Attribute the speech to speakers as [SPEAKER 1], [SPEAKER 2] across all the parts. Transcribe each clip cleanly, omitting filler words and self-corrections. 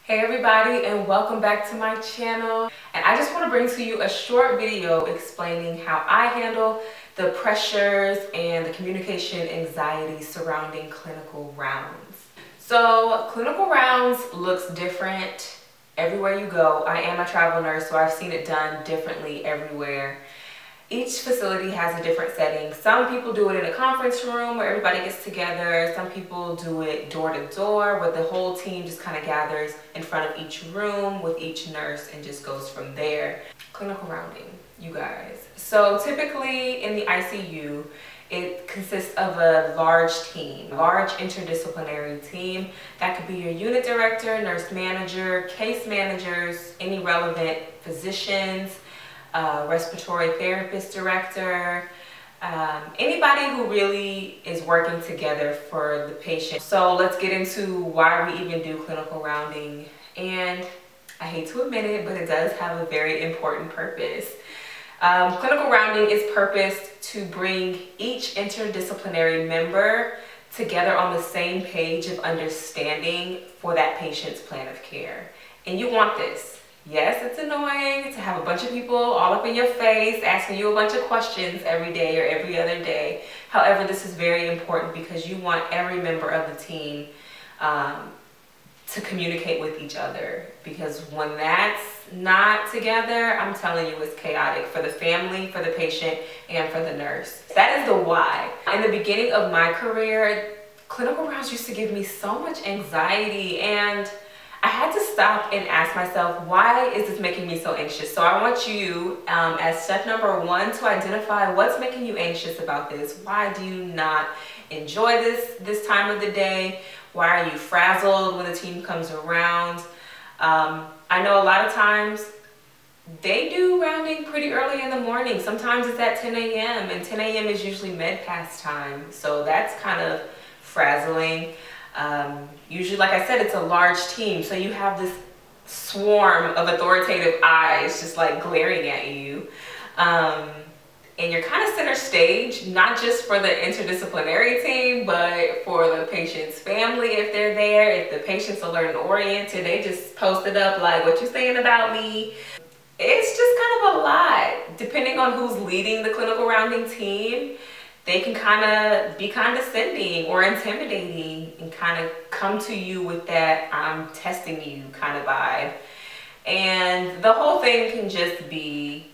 [SPEAKER 1] Hey everybody, and welcome back to my channel. And I just want to bring to you a short video explaining how I handle the pressures and the communication anxiety surrounding clinical rounds. So clinical rounds looks different everywhere you go. I am a travel nurse, so I've seen it done differently everywhere. Each facility has a different setting. Some people do it in a conference room where everybody gets together. Some people do it door to door where the whole team just kind of gathers in front of each room with each nurse and just goes from there. Clinical rounding, you guys. So typically in the ICU, it consists of a large team, large interdisciplinary team. That could be your unit director, nurse manager, case managers, any relevant physicians, respiratory therapist director, anybody who really is working together for the patient. So let's get into why we even do clinical rounding. And I hate to admit it, but it does have a very important purpose. Clinical rounding is purposed to bring each interdisciplinary member together on the same page of understanding for that patient's plan of care. And you want this. Yes, it's annoying to have a bunch of people all up in your face asking you a bunch of questions every day or every other day. However, this is very important because you want every member of the team to communicate with each other. Because when that's not together, I'm telling you, it's chaotic for the family, for the patient, and for the nurse. That is the why. In the beginning of my career, clinical rounds used to give me so much anxiety, and I had to stop and ask myself, why is this making me so anxious? So I want you, as step number one, to identify what's making you anxious about this. Why do you not enjoy this time of the day? Why are you frazzled when the team comes around? I know a lot of times they do rounding pretty early in the morning. Sometimes it's at 10 a.m. and 10 a.m. is usually med pass time. So that's kind of frazzling. Usually, like I said, it's a large team, so you have this swarm of authoritative eyes just like glaring at you, and you're kind of center stage, not just for the interdisciplinary team, but for the patient's family if they're there. If the patient's alert and oriented, they just post it up like, what you saying about me? It's just kind of a lot. Depending on who's leading the clinical rounding team, they can kind of be condescending or intimidating and kind of come to you with that I'm testing you kind of vibe. And the whole thing can just be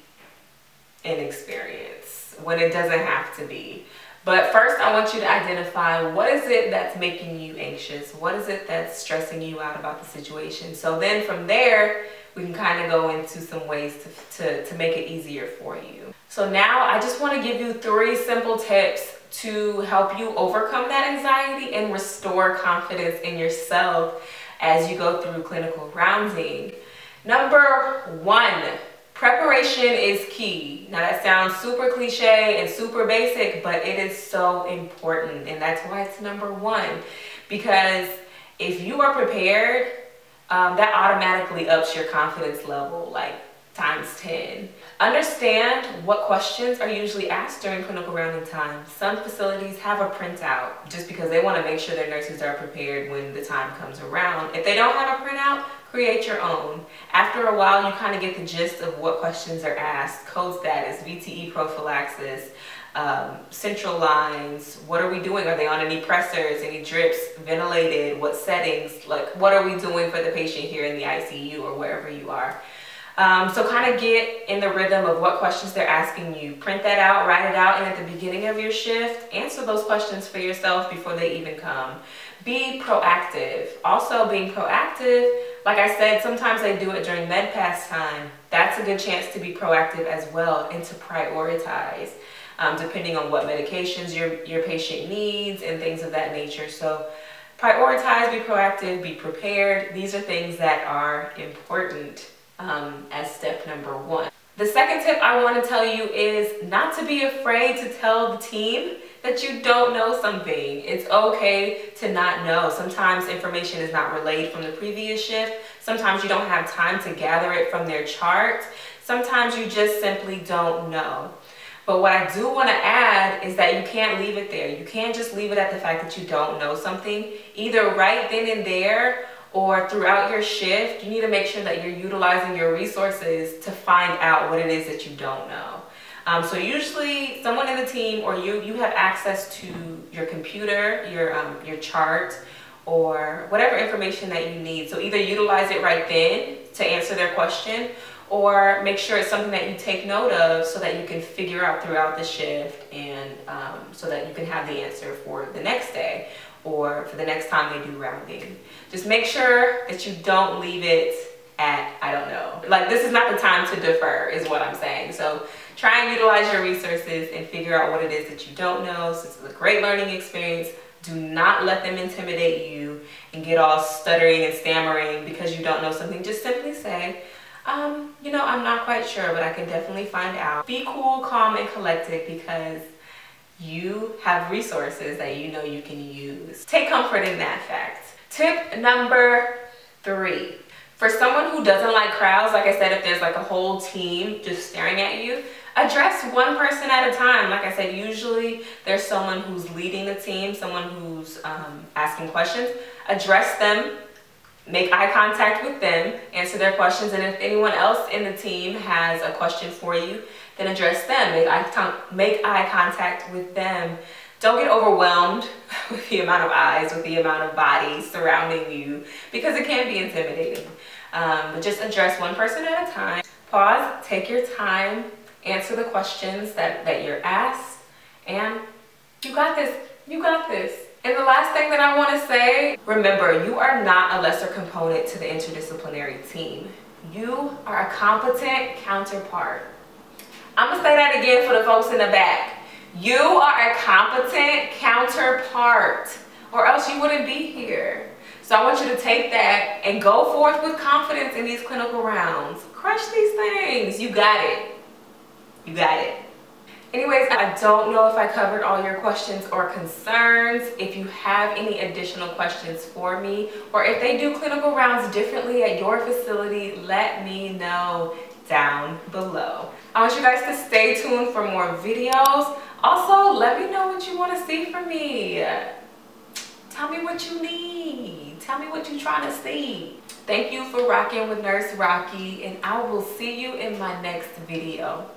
[SPEAKER 1] an experience when it doesn't have to be. But first, I want you to identify, what is it that's making you anxious? What is it that's stressing you out about the situation? So then from there, we can kind of go into some ways to make it easier for you. So now I just want to give you 3 simple tips to help you overcome that anxiety and restore confidence in yourself as you go through clinical rounding. Number 1, preparation is key. Now that sounds super cliche and super basic, but it is so important, and that's why it's number 1. Because if you are prepared, that automatically ups your confidence level like times 10. Understand what questions are usually asked during clinical rounding time. Some facilities have a printout just because they want to make sure their nurses are prepared when the time comes around. If they don't have a printout, create your own. After a while, you kind of get the gist of what questions are asked. Code status, VTE prophylaxis, central lines, what are we doing? Are they on any pressors, any drips, ventilated, what settings? Like, what are we doing for the patient here in the ICU or wherever you are? So kind of get in the rhythm of what questions they're asking you. Print that out, write it out, and at the beginning of your shift, answer those questions for yourself before they even come. Be proactive. Also, being proactive, like I said, sometimes they do it during med pass time. That's a good chance to be proactive as well and to prioritize, depending on what medications your patient needs and things of that nature. So prioritize, be proactive, be prepared. These are things that are important as step number 1. The second tip I want to tell you is not to be afraid to tell the team that you don't know something. It's okay to not know. Sometimes information is not relayed from the previous shift. Sometimes you don't have time to gather it from their chart. Sometimes you just simply don't know. But what I do want to add is that you can't leave it there. You can't just leave it at the fact that you don't know something. Either right then and there or throughout your shift, you need to make sure that you're utilizing your resources to find out what it is that you don't know. So usually someone in the team or you have access to your computer, your chart, or whatever information that you need. So either utilize it right then to answer their question, or make sure it's something that you take note of so that you can figure out throughout the shift, and so that you can have the answer for the next day or for the next time they do rounding. Just make sure that you don't leave it at, I don't know. Like, this is not the time to defer is what I'm saying. So try and utilize your resources and figure out what it is that you don't know. So it's a great learning experience. Do not let them intimidate you and get all stuttering and stammering because you don't know something. Just simply say, you know, I'm not quite sure, but I can definitely find out. Be cool, calm, and collected because you have resources that you know you can use. Take comfort in that fact. Tip number 3. For someone who doesn't like crowds, like I said, if there's like a whole team just staring at you, address one person at a time. Like I said, usually there's someone who's leading the team, someone who's asking questions. Address them, make eye contact with them, answer their questions, and if anyone else in the team has a question for you, then address them. Make eye contact with them. Don't get overwhelmed with the amount of eyes, with the amount of bodies surrounding you, because it can be intimidating. But just address one person at a time. Pause, take your time, answer the questions that you're asked, and you got this. You got this. And the last thing that I want to say, remember, you are not a lesser component to the interdisciplinary team. You are a competent counterpart. I'm going to say that again for the folks in the back. You are a competent counterpart, or else you wouldn't be here. So I want you to take that and go forth with confidence in these clinical rounds. Crush these things. You got it. You got it. Anyways, I don't know if I covered all your questions or concerns. If you have any additional questions for me, or if they do clinical rounds differently at your facility, let me know down below. I want you guys to stay tuned for more videos. Also, let me know what you want to see from me. Tell me what you need. Tell me what you're trying to see. Thank you for rocking with Nurse Rocky, and I will see you in my next video.